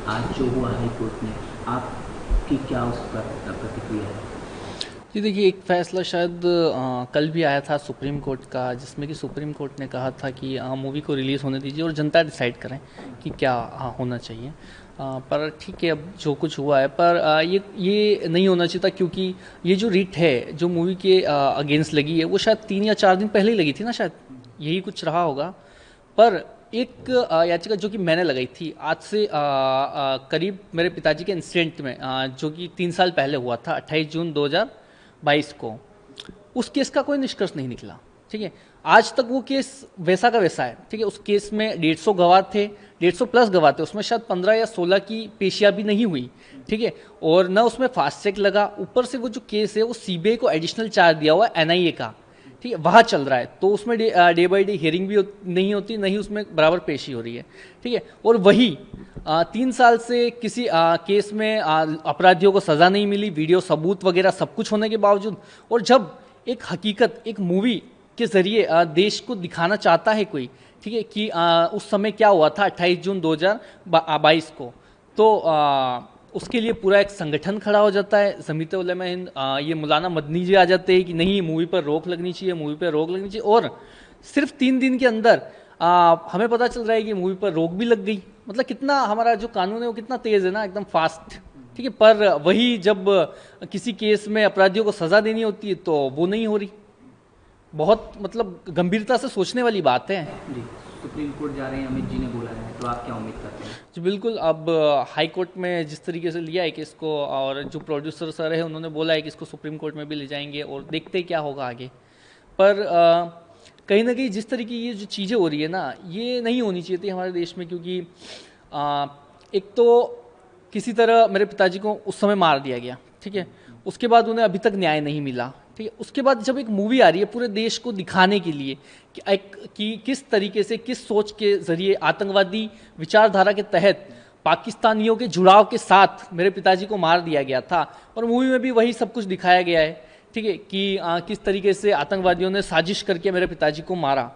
आज जो हुआ हाई कोर्ट में, आपकी क्या उस पर प्रतिक्रिया है? जी देखिए, एक फ़ैसला शायद कल भी आया था सुप्रीम कोर्ट का, जिसमें कि सुप्रीम कोर्ट ने कहा था कि मूवी को रिलीज़ होने दीजिए और जनता डिसाइड करें कि क्या होना चाहिए। पर ठीक है, अब जो कुछ हुआ है, पर ये नहीं होना चाहिए था, क्योंकि ये जो रिट है जो मूवी के अगेंस्ट लगी है, वो शायद 3 या 4 दिन पहले ही लगी थी ना, शायद यही कुछ रहा होगा। पर एक याचिका जो कि मैंने लगाई थी आज से करीब मेरे पिताजी के इंसिडेंट में, जो कि 3 साल पहले हुआ था, 28 जून 2022 को, उस केस का कोई निष्कर्ष नहीं निकला। ठीक है, आज तक वो केस वैसा का वैसा है। ठीक है, उस केस में 150 गवाह थे, 150 प्लस गवाह थे, उसमें शायद 15 या 16 की पेशियां भी नहीं हुई। ठीक है, और न उसमें फास्ट ट्रैक लगा, ऊपर से वो जो केस है वो सीबीआई को एडिशनल चार्ज दिया हुआ है, एनआईए का। ठीक है, वहाँ चल रहा है, तो उसमें डे बाई डे हियरिंग भी नहीं होती, नहीं उसमें बराबर पेशी हो रही है। ठीक है, और वही 3 साल से किसी केस में अपराधियों को सज़ा नहीं मिली, वीडियो सबूत वगैरह सब कुछ होने के बावजूद। और जब एक हकीकत एक मूवी के ज़रिए देश को दिखाना चाहता है कोई, ठीक है, कि उस समय क्या हुआ था 28 जून 2022 को, तो उसके लिए पूरा एक संगठन खड़ा हो जाता है, जमीयत उलमा हिंद, ये मौलाना मदनी जी आ जाते हैं कि नहीं, मूवी पर रोक लगनी चाहिए, मूवी पर रोक लगनी चाहिए। और सिर्फ 3 दिन के अंदर हमें पता चल रहा है कि मूवी पर रोक भी लग गई। मतलब कितना हमारा जो कानून है वो कितना तेज़ है ना, एकदम फास्ट। ठीक है, पर वही जब किसी केस में अपराधियों को सज़ा देनी होती है तो वो नहीं हो रही। बहुत मतलब गंभीरता से सोचने वाली बात है। जी, सुप्रीम कोर्ट जा रहे हैं, अमित जी ने बोला है, तो आप क्या उम्मीद करते हैं? जी बिल्कुल, अब हाई कोर्ट में जिस तरीके से लिया है कि इसको, और जो प्रोड्यूसर सर है उन्होंने बोला है कि इसको सुप्रीम कोर्ट में भी ले जाएंगे और देखते हैं क्या होगा आगे। पर कहीं ना कहीं जिस तरीके की ये जो चीज़ें हो रही है ना, ये नहीं होनी चाहिए थी हमारे देश में, क्योंकि आ, एक तो किसी तरह मेरे पिताजी को उस समय मार दिया गया। ठीक है, उसके बाद उन्हें अभी तक न्याय नहीं मिला। ठीक है, उसके बाद जब एक मूवी आ रही है पूरे देश को दिखाने के लिए कि किस तरीके से, किस सोच के जरिए आतंकवादी विचारधारा के तहत पाकिस्तानियों के जुड़ाव के साथ मेरे पिताजी को मार दिया गया था, और मूवी में भी वही सब कुछ दिखाया गया है। ठीक है, कि किस तरीके से आतंकवादियों ने साजिश करके मेरे पिताजी को मारा।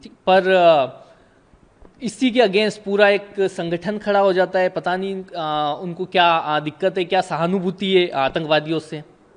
ठीक, पर इसी के अगेंस्ट पूरा एक संगठन खड़ा हो जाता है। पता नहीं उनको क्या दिक्कत है, क्या सहानुभूति है आतंकवादियों से।